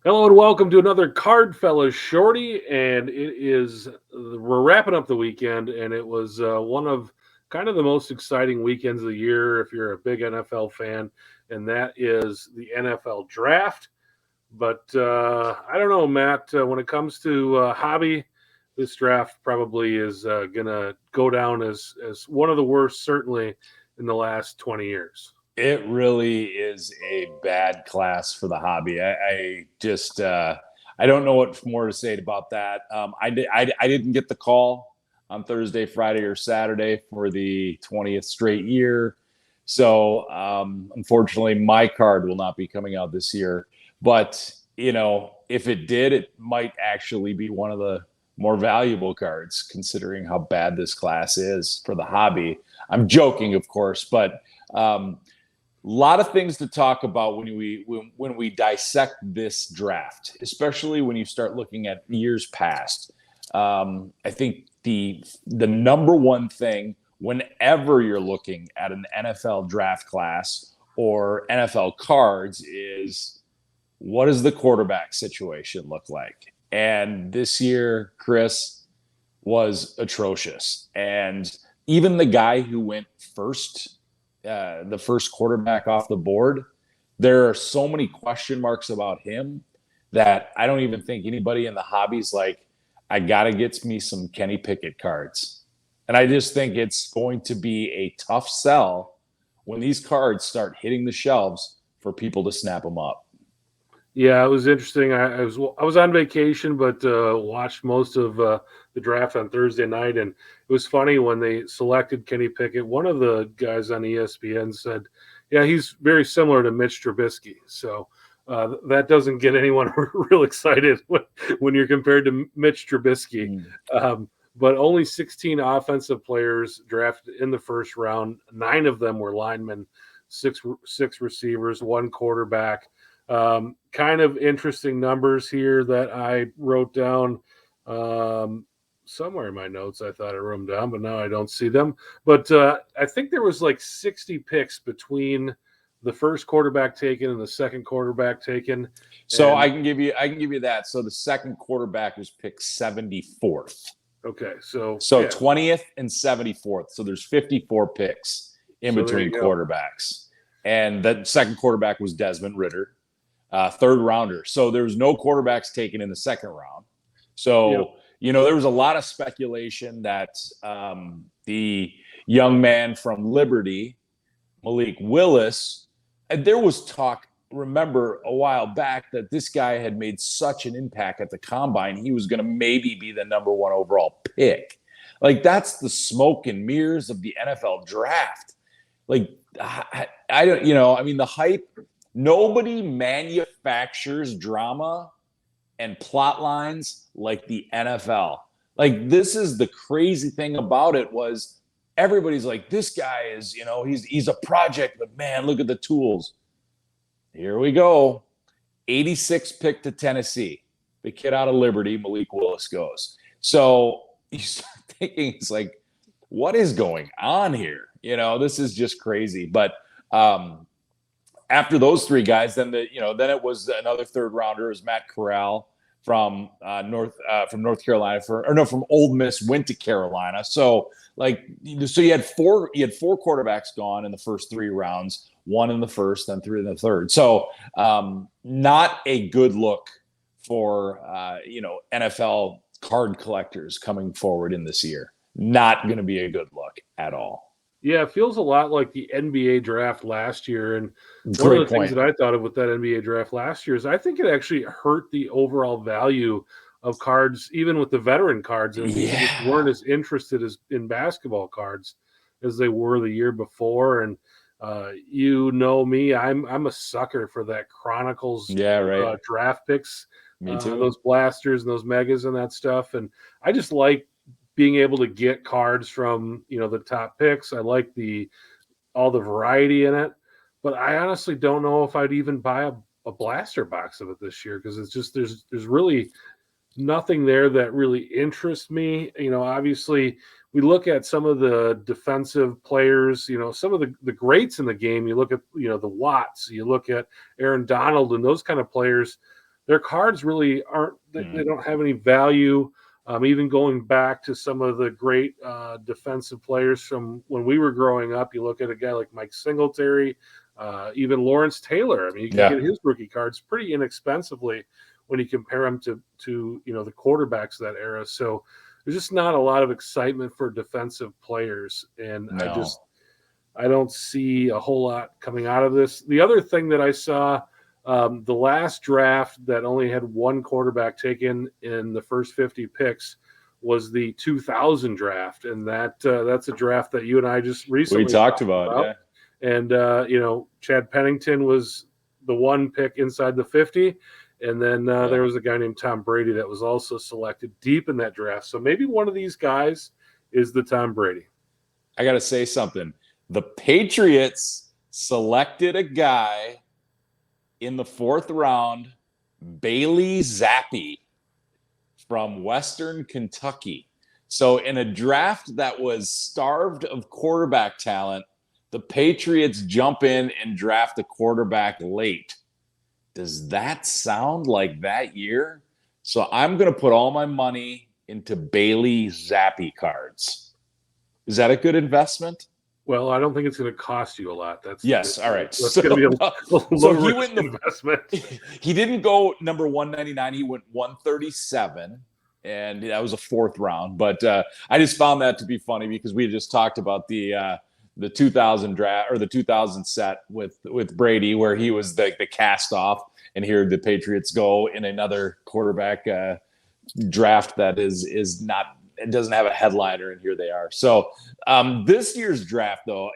Hello and welcome to another CardFellas Shorty, and we're wrapping up the weekend, and it was one of kind of the most exciting weekends of the year if you're a big NFL fan, and that is the NFL Draft. But I don't know, Matt. When it comes to hobby, this draft probably is gonna go down as one of the worst, certainly in the last 20 years. It really is a bad class for the hobby. I just I don't know what more to say about that. I didn't get the call on Thursday, Friday, or Saturday for the 20th straight year. So unfortunately, my card will not be coming out this year. But if it did, it might actually be one of the more valuable cards, considering how bad this class is for the hobby. I'm joking, of course, but a lot of things to talk about when we dissect this draft, especially when you start looking at years past. I think the number one thing whenever you're looking at an NFL draft class or NFL cards is, what does the quarterback situation look like? And this year, Chris, was atrocious. And even the guy who went first, the first quarterback off the board, there are so many question marks about him that I don't even think anybody in the hobby's like, I got to get me some Kenny Pickett cards. And I just think it's going to be a tough sell when these cards start hitting the shelves for people to snap them up. Yeah, it was interesting. I was on vacation, but watched most of the draft on Thursday night, and it was funny when they selected Kenny Pickett. One of the guys on ESPN said, "Yeah, he's very similar to Mitch Trubisky." So that doesn't get anyone real excited when you're compared to Mitch Trubisky. But only 16 offensive players drafted in the first round. 9 of them were linemen, six receivers, 1 quarterback. Kind of interesting numbers here that I wrote down somewhere in my notes. I thought I wrote them down, but now I don't see them. But I think there was like 60 picks between the first quarterback taken and the second quarterback taken. So I can give you that. So the second quarterback was picked 74th. Okay, so 20th and 74th. So there's 54 picks in between quarterbacks. And that second quarterback was Desmond Ridder. Third rounder. So there was no quarterbacks taken in the second round. So, there was a lot of speculation that the young man from Liberty, Malik Willis, and there was talk, remember, a while back that this guy had made such an impact at the combine, he was going to maybe be the number 1 overall pick. Like, that's the smoke and mirrors of the NFL draft. Like, I don't, the hype. Nobody manufactures drama and plot lines like the NFL. Like, this is the crazy thing about it was everybody's like, this guy is, he's a project, but man, look at the tools. Here we go. 86 pick to Tennessee. The kid out of Liberty, Malik Willis, goes. So you start thinking, it's like, what is going on here? This is just crazy. But after those 3 guys, then it was another third rounder. It was Matt Corral from North Carolina from Ole Miss, went to Carolina. So you had 4 quarterbacks gone in the first 3 rounds, 1 in the first, then 3 in the third. So not a good look for NFL card collectors coming forward in this year. Not going to be a good look at all. Yeah, it feels a lot like the NBA draft last year. And one of the things that I thought of with that NBA draft last year is I think it actually hurt the overall value of cards, even with the veteran cards. And people just weren't as interested in basketball cards as they were the year before. And me, I'm a sucker for that Chronicles draft picks. Me too. Those blasters and those megas and that stuff. And I just like being able to get cards from, the top picks. I like all the variety in it, but I honestly don't know if I'd even buy a blaster box of it this year. Cause it's just, there's really nothing there that really interests me. Obviously we look at some of the defensive players, some of the greats in the game. You look at, the Watts, you look at Aaron Donald and those kind of players. their cards really aren't. They don't have any value. Even going back to some of the great defensive players from when we were growing up, you look at a guy like Mike Singletary, even Lawrence Taylor. I mean, you can get his rookie cards pretty inexpensively when you compare them to the quarterbacks of that era. So there's just not a lot of excitement for defensive players, and I don't see a whole lot coming out of this. The other thing that I saw, the last draft that only had one quarterback taken in the first 50 picks was the 2000 draft, and that's a draft that you and I just recently talked about. Yeah. And Chad Pennington was the one pick inside the 50. And then there was a guy named Tom Brady that was also selected deep in that draft. So maybe one of these guys is the Tom Brady. I got to say something. The Patriots selected a guy in the 4th round, Bailey Zappi from Western Kentucky. So in a draft that was starved of quarterback talent, the Patriots jump in and draft a quarterback late. Does that sound like that year? So I'm going to put all my money into Bailey Zappi cards. Is that a good investment? Well, I don't think it's going to cost you a lot. All right. That's going to be a low he went investment. He didn't go number 199. He went 137, and that was a 4th round. But I just found that to be funny because we just talked about the 2000 draft or the 2000 set with Brady, where he was the cast off, and here the Patriots go in another quarterback draft that is not, it doesn't have a headliner, and here they are. So this year's draft, though,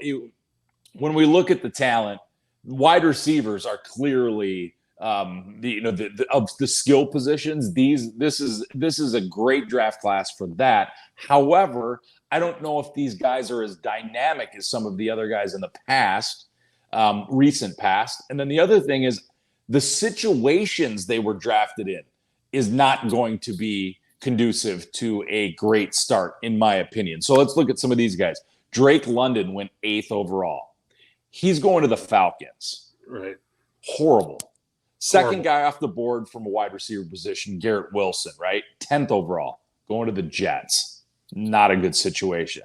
when we look at the talent, wide receivers are clearly of the skill positions. This is a great draft class for that. However, I don't know if these guys are as dynamic as some of the other guys in the past, recent past. And then the other thing is the situations they were drafted in is not going to be conducive to a great start, in my opinion. So let's look at some of these guys. Drake London went 8th overall. He's going to the Falcons. Right. Horrible. Second guy off the board from a wide receiver position, Garrett Wilson, right? 10th overall, going to the Jets. Not a good situation.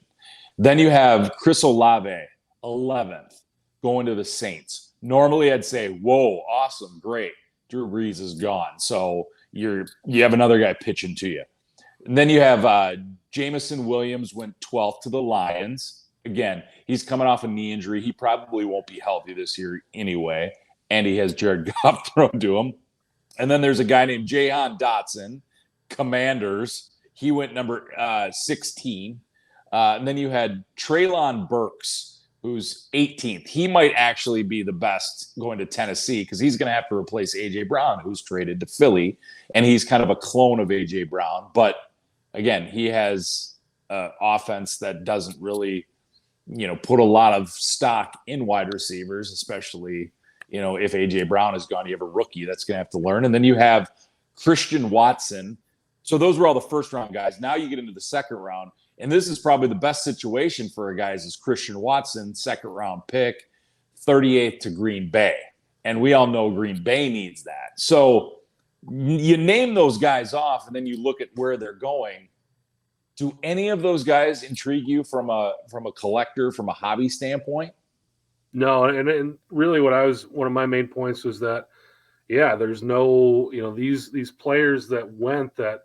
Then you have Chris Olave, 11th, going to the Saints. Normally I'd say, whoa, awesome, great. Drew Brees is gone. So you have another guy pitching to you. And then you have Jameson Williams went 12th to the Lions. Again, he's coming off a knee injury. He probably won't be healthy this year anyway. And he has Jared Goff thrown to him. And then there's a guy named Jahan Dotson, Commanders. He went number 16. And then you had Treylon Burks, who's 18th. He might actually be the best going to Tennessee because he's going to have to replace A.J. Brown, who's traded to Philly. And he's kind of a clone of A.J. Brown. But, again, he has an offense that doesn't really, put a lot of stock in wide receivers, especially, if A.J. Brown is gone, you have a rookie that's going to have to learn. And then you have Christian Watson. So those were all the first-round guys. Now you get into the second round, and this is probably the best situation for a guy is Christian Watson, second-round pick, 38th to Green Bay. And we all know Green Bay needs that. So you name those guys off, and then you look at where they're going. Do any of those guys intrigue you from a collector, from a hobby standpoint? No, and really one of my main points was that, there's no, these players that went that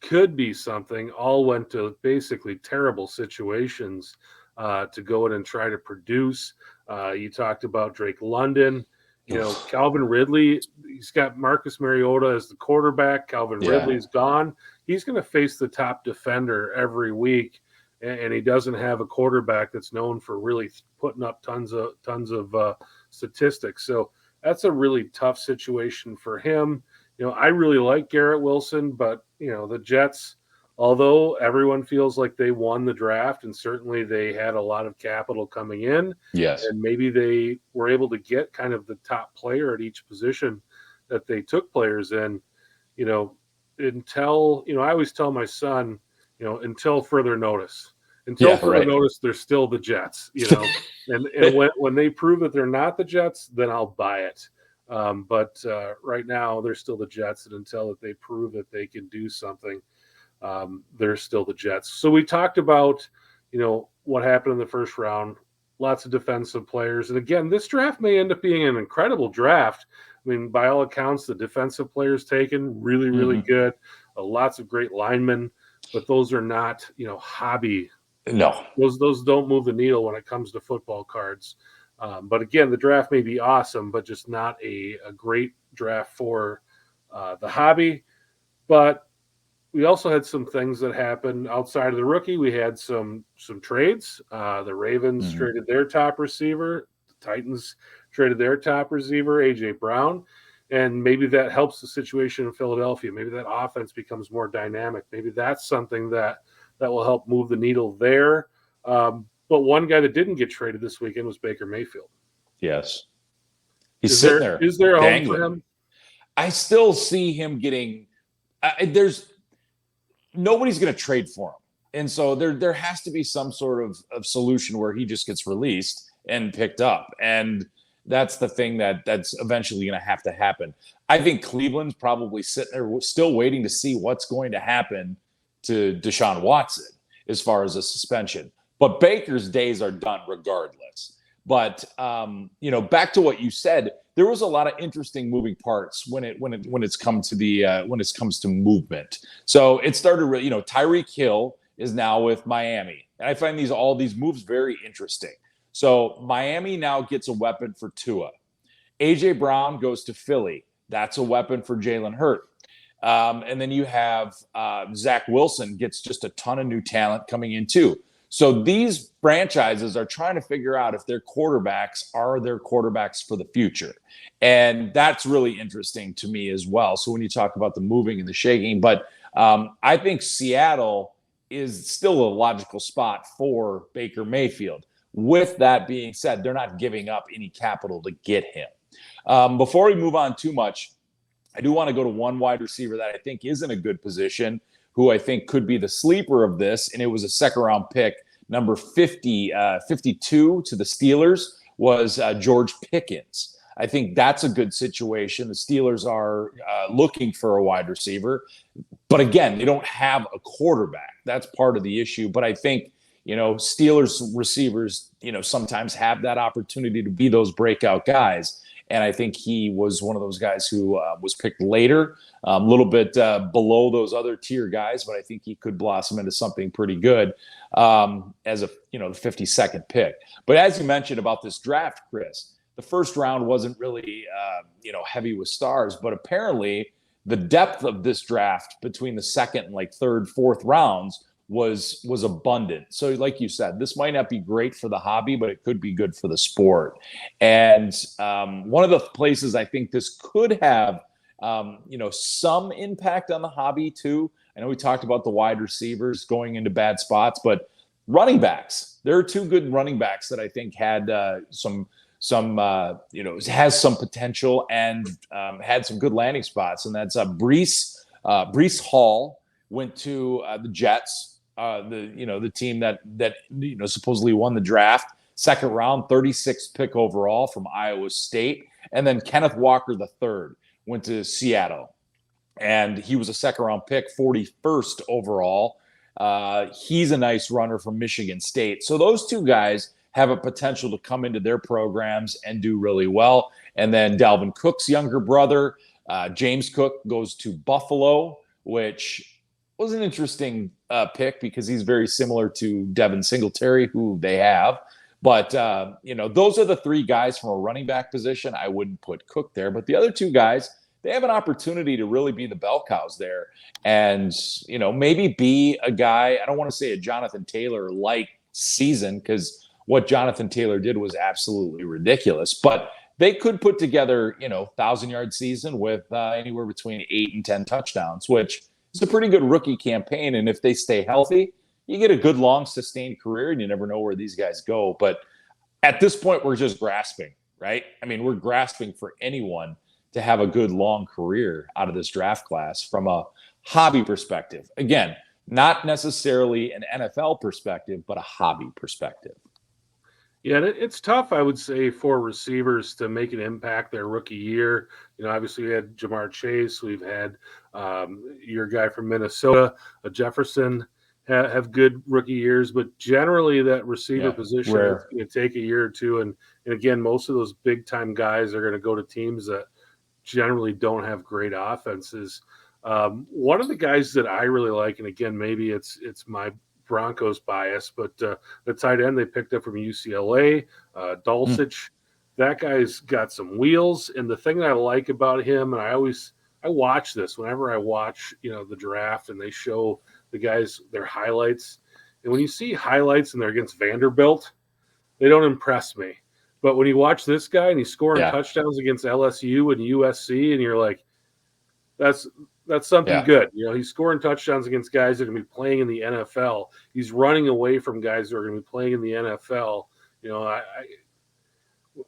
could be something all went to basically terrible situations to go in and try to produce. You talked about Drake London, Calvin Ridley. He's got Marcus Mariota as the quarterback. Calvin Ridley's gone. He's going to face the top defender every week, and he doesn't have a quarterback that's known for really putting up tons of statistics. So that's a really tough situation for him. I really like Garrett Wilson, but, the Jets, although everyone feels like they won the draft and certainly they had a lot of capital coming in. Yes. And maybe they were able to get kind of the top player at each position that they took players in, until, I always tell my son, until further notice. Until further notice, they're still the Jets, and when they prove that they're not the Jets, then I'll buy it. But right now, they're still the Jets, and until that they prove that they can do something, they're still the Jets. So we talked about, what happened in the first round. Lots of defensive players, and again, this draft may end up being an incredible draft. I mean, by all accounts, the defensive players taken really, really good. Lots of great linemen, but those are not, hobby. No, those don't move the needle when it comes to football cards. But again, the draft may be awesome, but just not a great draft for the hobby. But we also had some things that happened outside of the rookie. We had some trades. The Ravens traded their top receiver. The Titans traded their top receiver, A.J. Brown. And maybe that helps the situation in Philadelphia. Maybe that offense becomes more dynamic. Maybe that's something that will help move the needle there. But one guy that didn't get traded this weekend was Baker Mayfield. Yes. He's sitting there. Is there a home for him? I still see him getting nobody's going to trade for him. And so there has to be some sort of solution where he just gets released and picked up. And that's the thing that's eventually going to have to happen. I think Cleveland's probably sitting there still waiting to see what's going to happen to Deshaun Watson as far as a suspension. But Baker's days are done regardless. But back to what you said, there was a lot of interesting moving parts when it's come to movement. So it started, Tyreek Hill is now with Miami, and I find all these moves very interesting. So Miami now gets a weapon for Tua. AJ Brown goes to Philly. That's a weapon for Jalen Hurts. And then you have Zach Wilson gets just a ton of new talent coming in too. So these franchises are trying to figure out if their quarterbacks are their quarterbacks for the future. And that's really interesting to me as well. So when you talk about the moving and the shaking, but I think Seattle is still a logical spot for Baker Mayfield. With that being said, they're not giving up any capital to get him. Before we move on too much, I do want to go to one wide receiver that I think is in a good position, who I think could be the sleeper of this, and it was a second-round pick, number 52 to the Steelers, was George Pickens. I think that's a good situation. The Steelers are looking for a wide receiver, but again, they don't have a quarterback. That's part of the issue, but I think, Steelers receivers, sometimes have that opportunity to be those breakout guys. And I think he was one of those guys who was picked later, a little bit below those other tier guys, but I think he could blossom into something pretty good as the 52nd pick. But as you mentioned about this draft, Chris, the first round wasn't really, heavy with stars, but apparently the depth of this draft between the second and third, fourth rounds was abundant. So like you said, this might not be great for the hobby, but it could be good for the sport. And one of the places I think this could have, some impact on the hobby too. I know we talked about the wide receivers going into bad spots, but running backs, there are two good running backs that I think had has some potential and had some good landing spots. And that's Breece Hall went to the Jets. The team that supposedly won the draft, second round, 36th pick overall from Iowa State. And then Kenneth Walker III went to Seattle, and he was a second round pick, 41st overall. He's a nice runner from Michigan State. So those two guys have a potential to come into their programs and do really well. And then Dalvin Cook's younger brother, James Cook, goes to Buffalo, which was an interesting pick because he's very similar to Devin Singletary, who they have. But, those are the three guys from a running back position. I wouldn't put Cook there. But the other two guys, they have an opportunity to really be the bell cows there and, maybe be a guy. I don't want to say a Jonathan Taylor-like season because what Jonathan Taylor did was absolutely ridiculous. But they could put together, 1,000-yard season with anywhere between 8 and 10 touchdowns, which – it's a pretty good rookie campaign, and if they stay healthy, you get a good, long, sustained career, and you never know where these guys go. But at this point, we're just grasping, right? I mean, we're grasping for anyone to have a good, long career out of this draft class from a hobby perspective. Again, not necessarily an NFL perspective, but a hobby perspective. Yeah, and it's tough, I would say, for receivers to make an impact their rookie year. Obviously we had Jamar Chase, we've had your guy from Minnesota, Jefferson, have good rookie years, but generally that receiver position is going to take a year or two. And again, most of those big time guys are going to go to teams that generally don't have great offenses. One of the guys that I really like, and again, maybe it's my Broncos bias, but the tight end they picked up from UCLA, Dulcich, that guy's got some wheels. And the thing that I like about him, and I watch this whenever I watch, the draft and they show the guys their highlights. And when you see highlights and they're against Vanderbilt, they don't impress me. But when you watch this guy and he's scoring touchdowns against LSU and USC, and you're like, that's something good. He's scoring touchdowns against guys that are going to be playing in the NFL. He's running away from guys who are going to be playing in the NFL.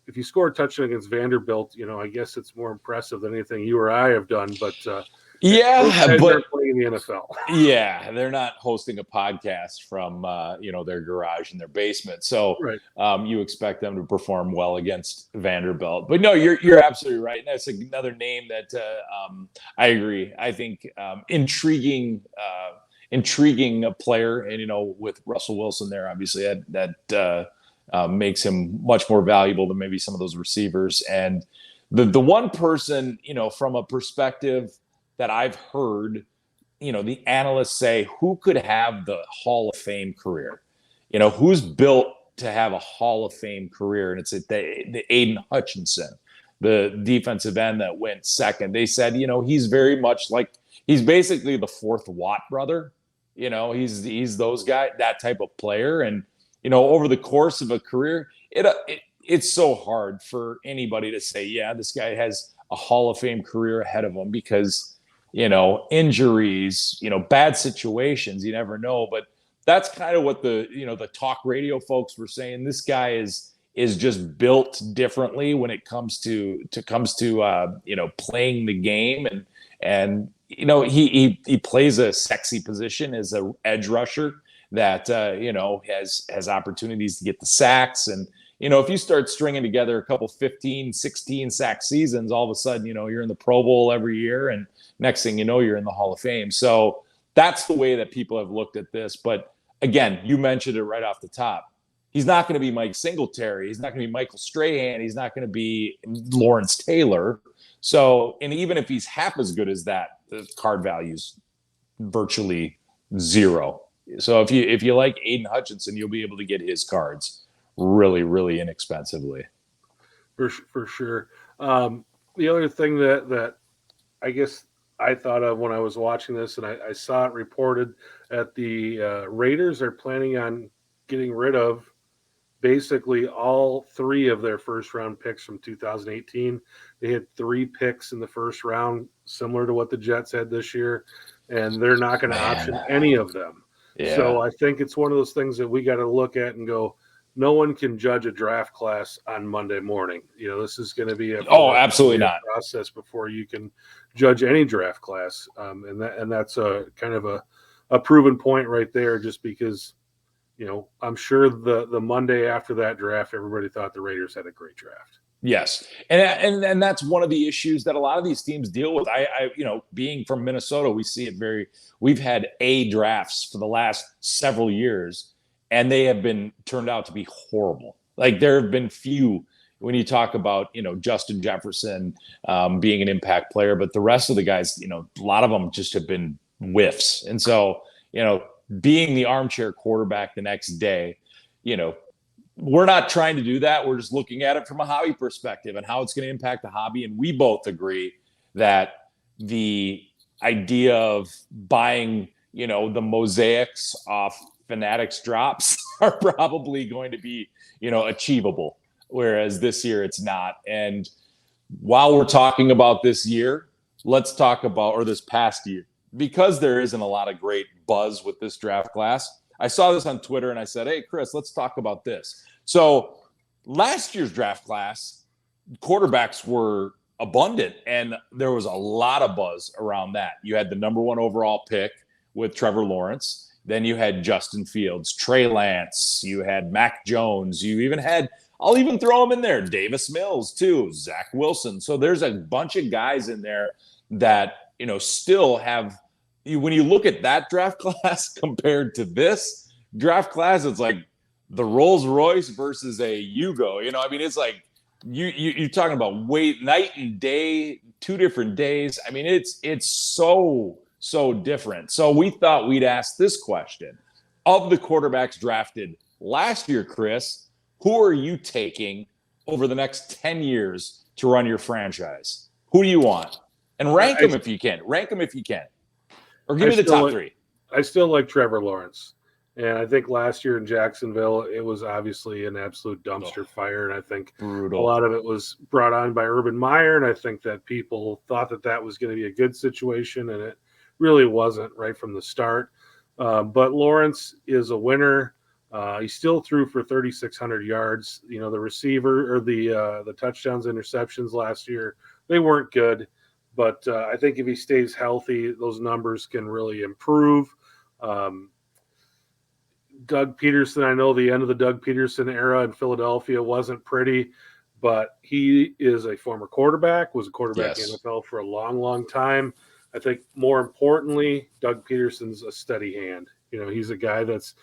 If you score a touchdown against Vanderbilt, I guess it's more impressive than anything you or I have done. But but playing in the NFL. Yeah, they're not hosting a podcast from their garage in their basement, so you expect them to perform well against Vanderbilt. But no, you're absolutely right. And that's another name that I agree. I think intriguing player, and with Russell Wilson there, obviously that makes him much more valuable than maybe some of those receivers. And the one person, from a perspective that I've heard, the analysts say, who could have the Hall of Fame career? Who's built to have a Hall of Fame career? And it's the Aiden Hutchinson, the defensive end that went second. They said, he's very much like, he's basically the fourth Watt brother. He's those guys, that type of player. And, over the course of a career, it's so hard for anybody to say, yeah, this guy has a Hall of Fame career ahead of him because, injuries, bad situations, you never know. But that's kind of what the talk radio folks were saying. This guy is just built differently when it comes to playing the game. And he plays a sexy position as an edge rusher that, has opportunities to get the sacks. And, if you start stringing together a couple 15, 16 sack seasons, all of a sudden, you're in the Pro Bowl every year. And next thing you know, you're in the Hall of Fame. So that's the way that people have looked at this. But again, you mentioned it right off the top. He's not going to be Mike Singletary. He's not going to be Michael Strahan. He's not going to be Lawrence Taylor. So, and even if he's half as good as that, the card value's virtually zero. So if you like Aiden Hutchinson, you'll be able to get his cards really, really inexpensively. For sure. The other thing that I guess I thought of when I was watching this, and I saw it reported that the Raiders are planning on getting rid of basically all three of their first round picks from 2018. They had 3 picks in the first round, similar to what the Jets had this year, and they're not going to option any of them. Yeah. So I think it's one of those things that we got to look at and go, no one can judge a draft class on Monday morning. This is going to be absolutely not process before you can judge any draft class. And that's a kind of a proven point right there, just because, I'm sure the Monday after that draft, everybody thought the Raiders had a great draft. Yes. And that's one of the issues that a lot of these teams deal with. I being from Minnesota, we see it we've had A drafts for the last several years, and they have been turned out to be horrible. Like, there have been few when you talk about, Justin Jefferson being an impact player, but the rest of the guys, a lot of them just have been whiffs. And so, being the armchair quarterback the next day, we're not trying to do that. We're just looking at it from a hobby perspective and how it's going to impact the hobby. And we both agree that the idea of buying, the mosaics off Fanatics drops are probably going to be, achievable. Whereas this year it's not. And while we're talking about this year, let's talk about, or this past year, because there isn't a lot of great buzz with this draft class. I saw this on Twitter and I said, hey, Chris, let's talk about this. So last year's draft class, quarterbacks were abundant and there was a lot of buzz around that. You had the number 1 overall pick with Trevor Lawrence. Then you had Justin Fields, Trey Lance, you had Mac Jones, you even had, I'll even throw him in there, Davis Mills too, Zach Wilson. So there's a bunch of guys in there that, still have, when you look at that draft class compared to this draft class, it's like the Rolls Royce versus a Yugo. It's like you're talking about night and day, 2 different days. I mean, it's so different. So we thought we'd ask this question. Of the quarterbacks drafted last year, Chris, who are you taking over the next 10 years to run your franchise? Who do you want? And rank them if you can. Or give me the top 3. I still like Trevor Lawrence. And I think last year in Jacksonville, it was obviously an absolute dumpster fire. And I think brutal. A lot of it was brought on by Urban Meyer. And I think that people thought that was going to be a good situation. And it really wasn't right from the start. But Lawrence is a winner. He still threw for 3,600 yards. The receiver or the touchdowns, interceptions last year, they weren't good. But I think if he stays healthy, those numbers can really improve. Doug Peterson, I know the end of the Doug Peterson era in Philadelphia wasn't pretty, but he is a former quarterback, was a quarterback in the NFL for a long, long time. I think more importantly, Doug Peterson's a steady hand. He's a guy that's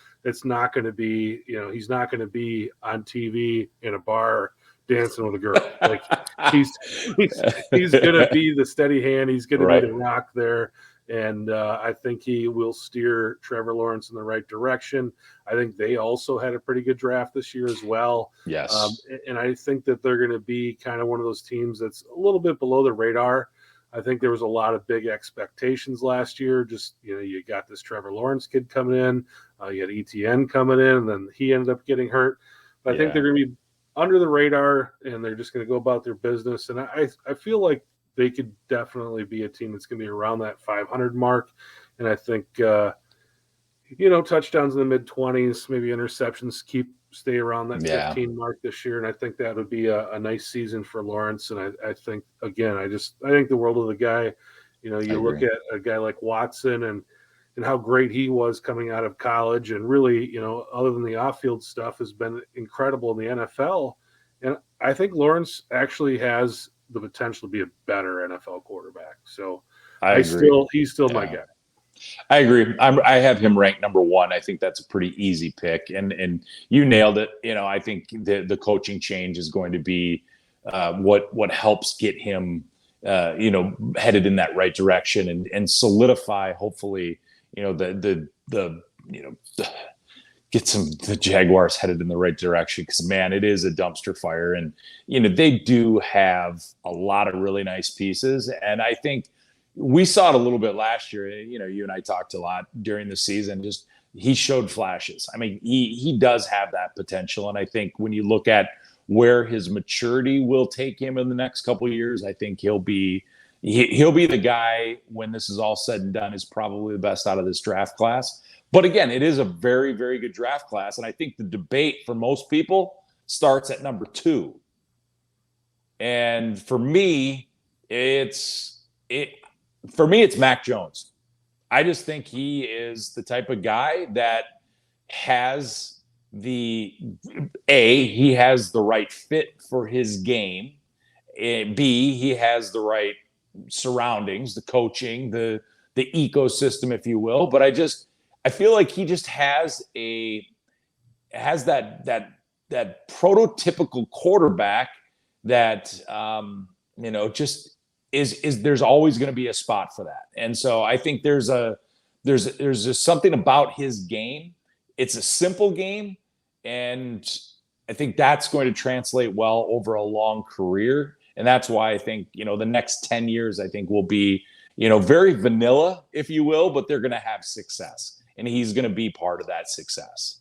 not going to be, he's not going to be on TV in a bar dancing with a girl. Like he's going to be the steady hand. He's going to be the rock there. And I think he will steer Trevor Lawrence in the right direction. I think they also had a pretty good draft this year as well. Yes. And I think that they're going to be kind of one of those teams that's a little bit below the radar. I think there was a lot of big expectations last year. Just, you got this Trevor Lawrence kid coming in. You had ETN coming in, and then he ended up getting hurt. But I think they're going to be under the radar, and they're just going to go about their business. And I feel like they could definitely be a team that's going to be around that 500 mark. And I think, touchdowns in the mid-20s, maybe interceptions stay around that 15 mark this year. And I think that would be a nice season for Lawrence. And I think, again, I think the world of the guy. You look at a guy like Watson and how great he was coming out of college. And really, other than the off-field stuff, has been incredible in the NFL. And I think Lawrence actually has the potential to be a better NFL quarterback. So he's still my guy. I agree. I have him ranked number 1. I think that's a pretty easy pick. And you nailed it. I think the coaching change is going to be what helps get him, headed in that right direction and solidify, hopefully, get the Jaguars headed in the right direction, because man, it is a dumpster fire. And, they do have a lot of really nice pieces. And I think we saw it a little bit last year. You and I talked a lot during the season. Just he showed flashes. I mean, he does have that potential. And I think when you look at where his maturity will take him in the next couple of years, I think he'll be the guy when this is all said and done, is probably the best out of this draft class. But again, it is a very, very good draft class. And I think the debate for most people starts at number 2. And for me, it's Mac Jones. I just think he is the type of guy that has he has the right fit for his game. B, he has the right surroundings, the coaching, the ecosystem, if you will. But I feel like he just has that prototypical quarterback that just is there's always going to be a spot for that. And so I think there's just something about his game. It's a simple game, and I think that's going to translate well over a long career. And that's why I think, the next 10 years, I think will be, very vanilla, if you will, but they're going to have success. And he's going to be part of that success.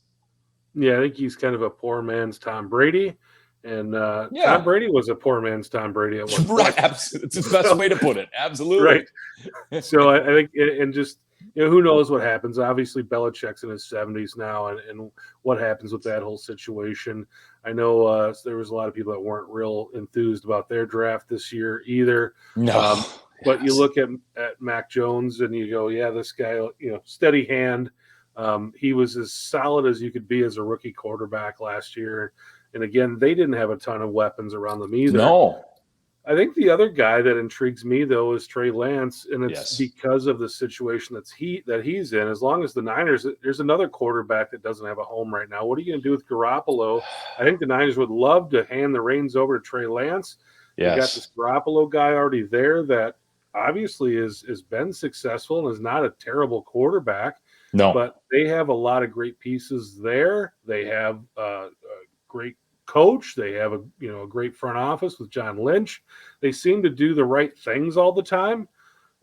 Yeah, I think he's kind of a poor man's Tom Brady. And Tom Brady was a poor man's Tom Brady at one point. Right, absolutely. It's the best way to put it. Absolutely. Right. So I think, and just, who knows what happens. Obviously, Belichick's in his 70s now, and what happens with that whole situation. I know there was a lot of people that weren't real enthused about their draft this year either. No. But you look at Mac Jones and you go, yeah, this guy, steady hand. He was as solid as you could be as a rookie quarterback last year. And again, they didn't have a ton of weapons around them either. No. I think the other guy that intrigues me though is Trey Lance, and it's Yes. because of the situation that he's in. As long as the Niners, there's another quarterback that doesn't have a home right now. What are you going to do with Garoppolo? I think the Niners would love to hand the reins over to Trey Lance. Yes. You got this Garoppolo guy already there that obviously has been successful and is not a terrible quarterback. No. But they have a lot of great pieces there. They have a great coach. They have a great front office with John Lynch. They seem to do the right things all the time,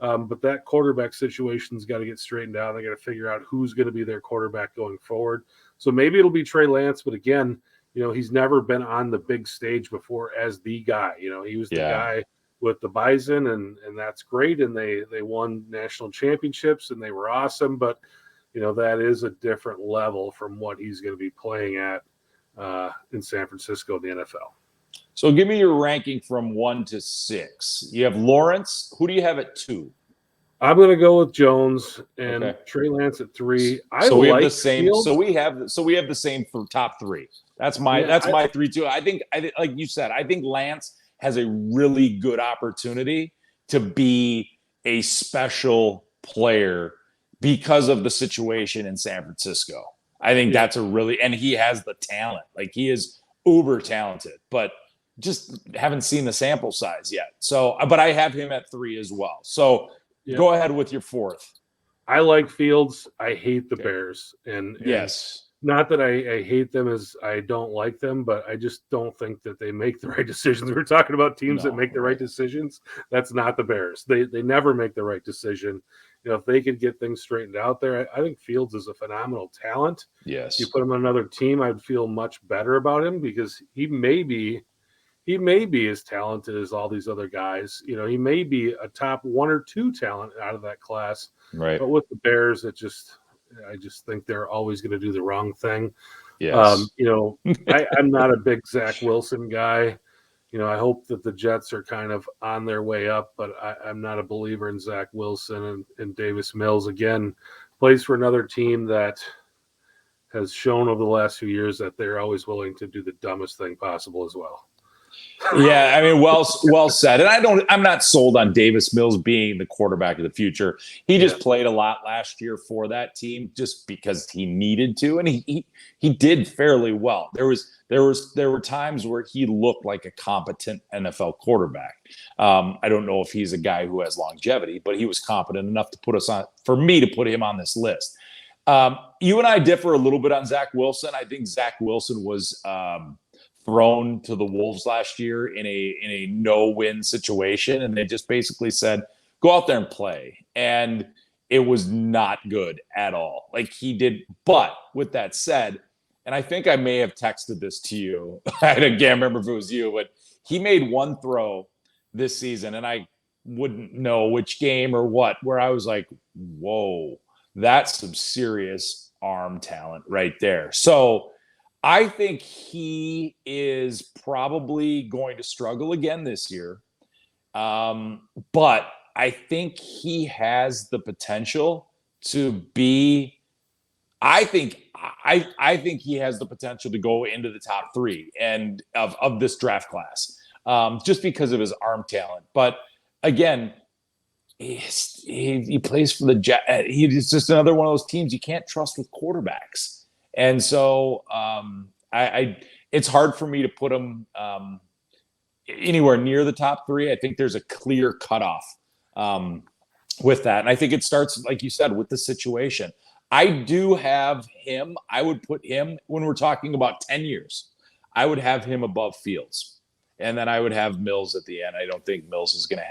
but that quarterback situation's got to get straightened out. They got to figure out who's going to be their quarterback going forward. So maybe it'll be Trey Lance, but again, he's never been on the big stage before as the guy. He was the guy with the Bison, and that's great. And they won national championships, and they were awesome. But that is a different level from what he's going to be playing at in San Francisco in the NFL. So give me your ranking from 1 to 6. You have Lawrence. Who do you have at 2? I'm going to go with Jones and Trey Lance at 3. We have the same. Fields. So we have the same for top 3. That's my 3 too. I think like you said, I think Lance has a really good opportunity to be a special player because of the situation in San Francisco. I think that's and he has the talent. Like, he is uber talented, but just haven't seen the sample size yet. So, but I have him at 3 as well. So go ahead with your 4th. I like Fields. I hate the Bears. And yes, not that I hate them as I don't like them, but I just don't think that they make the right decisions. We're talking about teams that make the right decisions. That's not the Bears. They never make the right decision. If they could get things straightened out there, I think Fields is a phenomenal talent. Yes. You put him on another team, I'd feel much better about him because he may be as talented as all these other guys. He may be a top 1 or 2 talent out of that class. Right. But with the Bears, I just think they're always going to do the wrong thing. Yes. I'm not a big Zach Wilson guy. I hope that the Jets are kind of on their way up, but I'm not a believer in Zach Wilson and Davis Mills. Again, plays for another team that has shown over the last few years that they're always willing to do the dumbest thing possible as well. Yeah, I mean, well said. And I'm not sold on Davis Mills being the quarterback of the future. He just played a lot last year for that team just because he needed to, and he did fairly well. There were times where he looked like a competent NFL quarterback. I don't know if he's a guy who has longevity, but he was competent enough to for me to put him on this list. You and I differ a little bit on Zach Wilson. I think Zach Wilson was thrown to the Wolves last year in a no-win situation, and they just basically said, go out there and play. And it was not good at all. Like, he did. But with that said, and I think I may have texted this to you. I can't remember if it was you, but he made one throw this season, and I wouldn't know which game or what, where I was like, whoa, that's some serious arm talent right there. So I think he is probably going to struggle again this year. But I think he has the potential to be, I think he has the potential to go into the top 3 and of this draft class, just because of his arm talent. But again, he plays for the Jets. He's just another one of those teams you can't trust with quarterbacks. And so it's hard for me to put him anywhere near the top 3. I think there's a clear cutoff with that. And I think it starts, like you said, with the situation. I do have him. I would put him, when we're talking about 10 years, I would have him above Fields. And then I would have Mills at the end. I don't think Mills is going to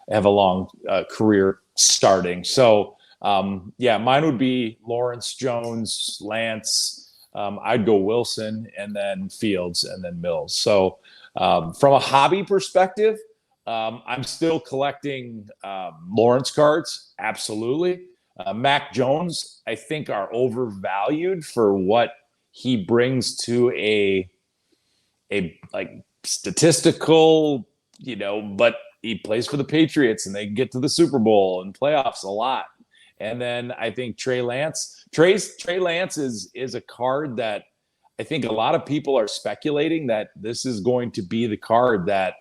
have a long career starting. So, mine would be Lawrence, Jones, Lance. I'd go Wilson, and then Fields, and then Mills. So from a hobby perspective, I'm still collecting Lawrence cards. Absolutely. Mac Jones, I think, are overvalued for what he brings to a like statistical, but he plays for the Patriots and they get to the Super Bowl and playoffs a lot. And then I think Trey Lance. Trey Lance is a card that I think a lot of people are speculating that this is going to be the card that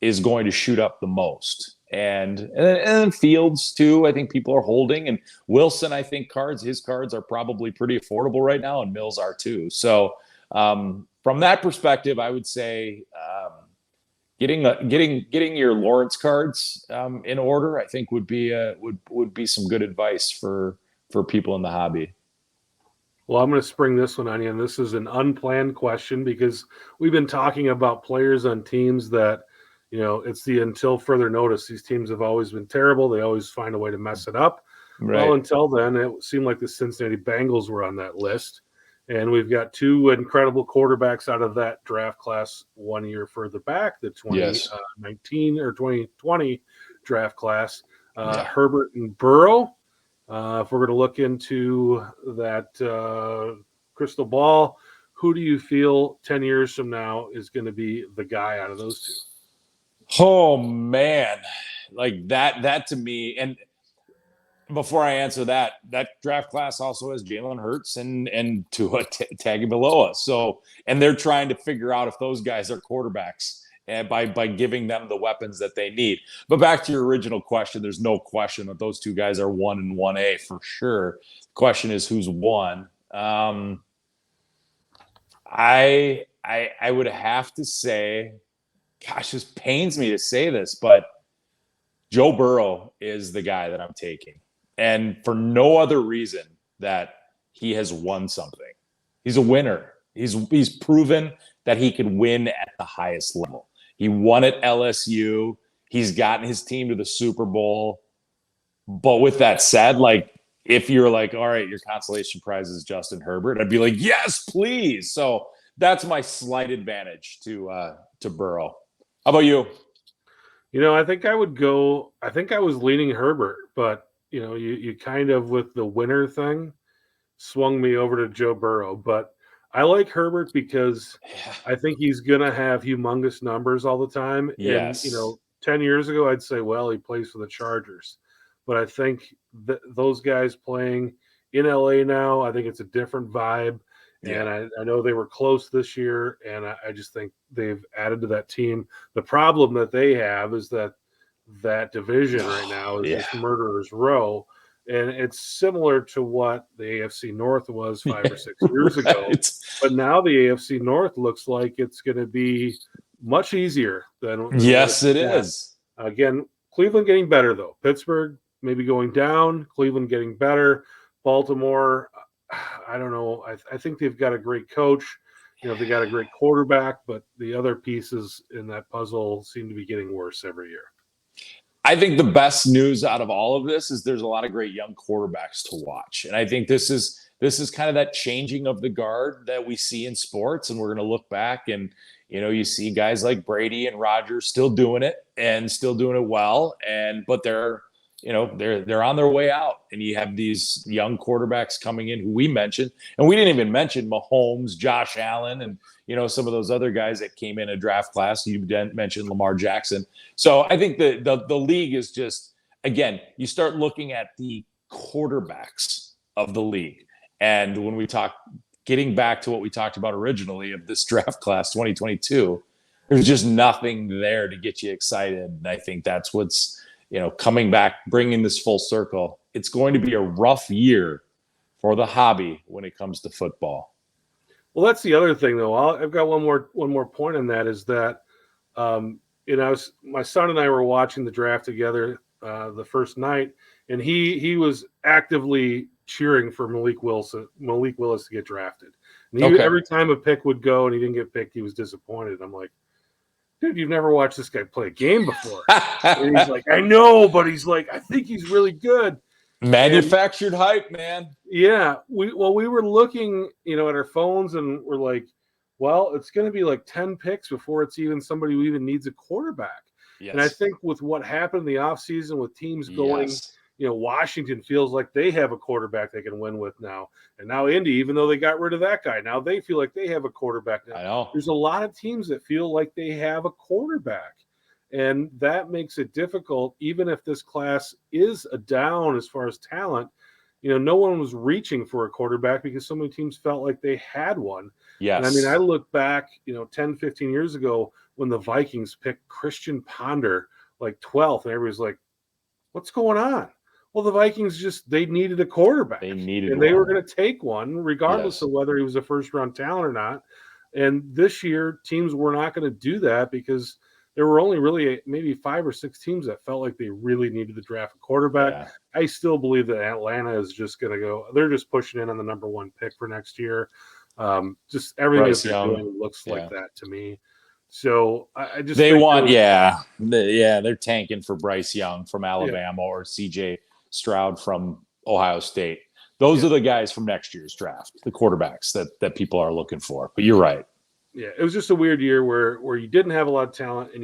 is going to shoot up the most. And then Fields too, I think people are holding. And Wilson, I think his cards are probably pretty affordable right now, and Mills are too. So from that perspective, I would say getting your Lawrence cards in order, I think would be some good advice for people in the hobby. Well, I'm going to spring this one on you, and this is an unplanned question because we've been talking about players on teams that, it's the until further notice. These teams have always been terrible. They always find a way to mess it up. Right. Well, until then, it seemed like the Cincinnati Bengals were on that list. And we've got two incredible quarterbacks out of that draft class 1 year further back, the 2019 or 2020 draft class, Herbert and Burrow. If we're going to look into that crystal ball, who do you feel 10 years from now is going to be the guy out of those two? Oh, man. Like that to me. And before I answer that draft class also has Jalen Hurts and Tua Tagovailoa. So, and they're trying to figure out if those guys are quarterbacks and by giving them the weapons that they need. But back to your original question, there's no question that those two guys are 1 and 1A for sure. The question is who's one. I would have to say, gosh, this pains me to say this, but Joe Burrow is the guy that I'm taking. And for no other reason that he has won something. He's a winner. He's proven that he can win at the highest level. He won at LSU. He's gotten his team to the Super Bowl. But with that said, like, if you're like, all right, your consolation prize is Justin Herbert, I'd be like, yes, please. So that's my slight advantage to Burrow. How about you? I think I was leaning Herbert, but you kind of, with the winner thing, swung me over to Joe Burrow. But I like Herbert because I think he's going to have humongous numbers all the time. Yes. And, 10 years ago, I'd say, well, he plays for the Chargers. But I think those guys playing in LA now, I think it's a different vibe. Yeah. And I know they were close this year, and I just think they've added to that team. The problem that they have is that division right now is just murderer's row. And it's similar to what the AFC North was 5 or 6 years ago. But now the AFC North looks like it's going to be much easier than yes, it is. Again, Cleveland getting better, though. Pittsburgh maybe going down. Cleveland getting better. Baltimore, I don't know. I think they've got a great coach. They got a great quarterback, but the other pieces in that puzzle seem to be getting worse every year. I think the best news out of all of this is there's a lot of great young quarterbacks to watch. And I think this is kind of that changing of the guard that we see in sports. And we're going to look back and, you see guys like Brady and Rodgers still doing it and still doing it well. But they're on their way out, and you have these young quarterbacks coming in who we mentioned, and we didn't even mention Mahomes, Josh Allen, and some of those other guys that came in a draft class. You mentioned Lamar Jackson. So I think the league is just, again, you start looking at the quarterbacks of the league, and when we talk, getting back to what we talked about originally of this draft class 2022, there's just nothing there to get you excited, and I think that's what's coming back, bringing this full circle. It's going to be a rough year for the hobby when it comes to football. Well, that's the other thing, though. I've got one more point on that, is that, my son and I were watching the draft together the first night, and he was actively cheering for Malik Willis to get drafted. And every time a pick would go and he didn't get picked, he was disappointed. I'm like, dude, you've never watched this guy play a game before. And he's like, I know, but he's like, I think he's really good. Manufactured hype, man. Yeah. We were looking, at our phones, and we're like, well, it's going to be like 10 picks before it's even somebody who even needs a quarterback. Yes. And I think with what happened in the offseason with teams going, Washington feels like they have a quarterback they can win with now. And now Indy, even though they got rid of that guy, now they feel like they have a quarterback now. I know. There's a lot of teams that feel like they have a quarterback. And that makes it difficult, even if this class is a down as far as talent. No one was reaching for a quarterback because so many teams felt like they had one. Yes. And I mean, I look back, 10, 15 years ago when the Vikings picked Christian Ponder like 12th, and everybody's like, what's going on? Well, the Vikings they needed a quarterback. They needed and they were going to take one, regardless of whether he was a first-round talent or not. And this year, teams were not going to do that because there were only really maybe 5 or 6 teams that felt like they really needed to draft a quarterback. Yeah. I still believe that Atlanta is just going to go. They're just pushing in on the number 1 pick for next year. Just everything that they're doing looks like that to me. So I just they're tanking for Bryce Young from Alabama or CJ Stroud from Ohio State. Those are the guys from next year's draft, the quarterbacks that people are looking for. But you're right. Yeah, it was just a weird year where you didn't have a lot of talent and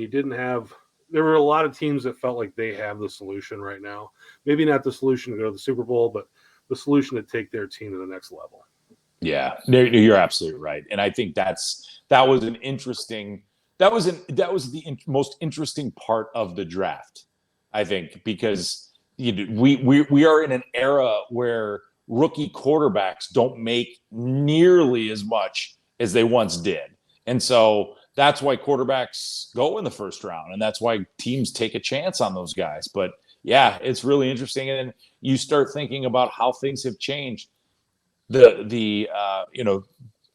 there were a lot of teams that felt like they have the solution right now. Maybe not the solution to go to the Super Bowl, but the solution to take their team to the next level. Yeah, you're absolutely right. And I think that was the most interesting part of the draft, I think, because we are in an era where rookie quarterbacks don't make nearly as much as they once did. And so that's why quarterbacks go in the first round, and that's why teams take a chance on those guys. But yeah, it's really interesting. And then you start thinking about how things have changed. The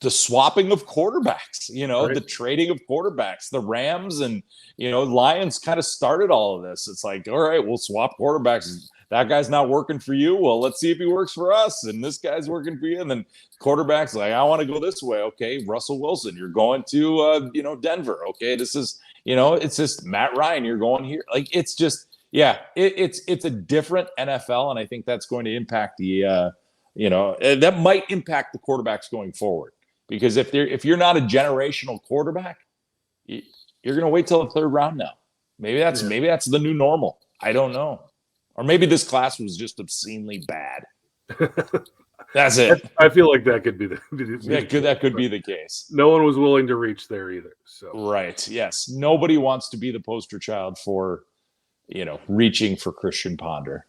swapping of quarterbacks, right. The trading of quarterbacks, the Rams and, Lions kind of started all of this. It's like, all right, we'll swap quarterbacks. That guy's not working for you. Well, let's see if he works for us. And this guy's working for you. And then quarterbacks like, I want to go this way. Okay, Russell Wilson, you're going to, Denver. Okay, this is, it's just Matt Ryan, you're going here. Like, it's just, it's a different NFL. And I think that's going to impact that might impact the quarterbacks going forward. Because if you're not a generational quarterback, you're going to wait till the 3rd round now. Maybe that's the new normal. I don't know. Or maybe this class was just obscenely bad. That's it. I feel like that could be that could be the case. No one was willing to reach there either. So right. Yes. Nobody wants to be the poster child for, reaching for Christian Ponder.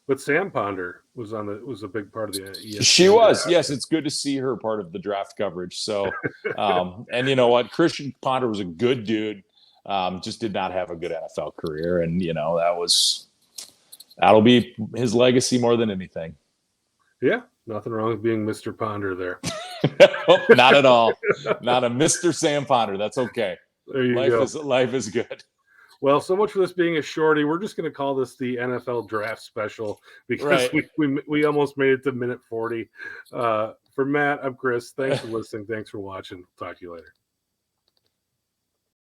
But Sam Ponder was a big part of the ESPN. She was. Draft. Yes, it's good to see her part of the draft coverage. So, and you know what? Christian Ponder was a good dude. Just did not have a good NFL career. And, that'll be his legacy more than anything. Yeah, nothing wrong with being Mr. Ponder there. Not at all. Not a Mr. Sam Ponder. That's okay. There you go. Life is good. Well, so much for this being a shorty. We're just going to call this the NFL Draft Special because we almost made it to minute 40. For Matt, I'm Chris. Thanks for listening. Thanks for watching. Talk to you later.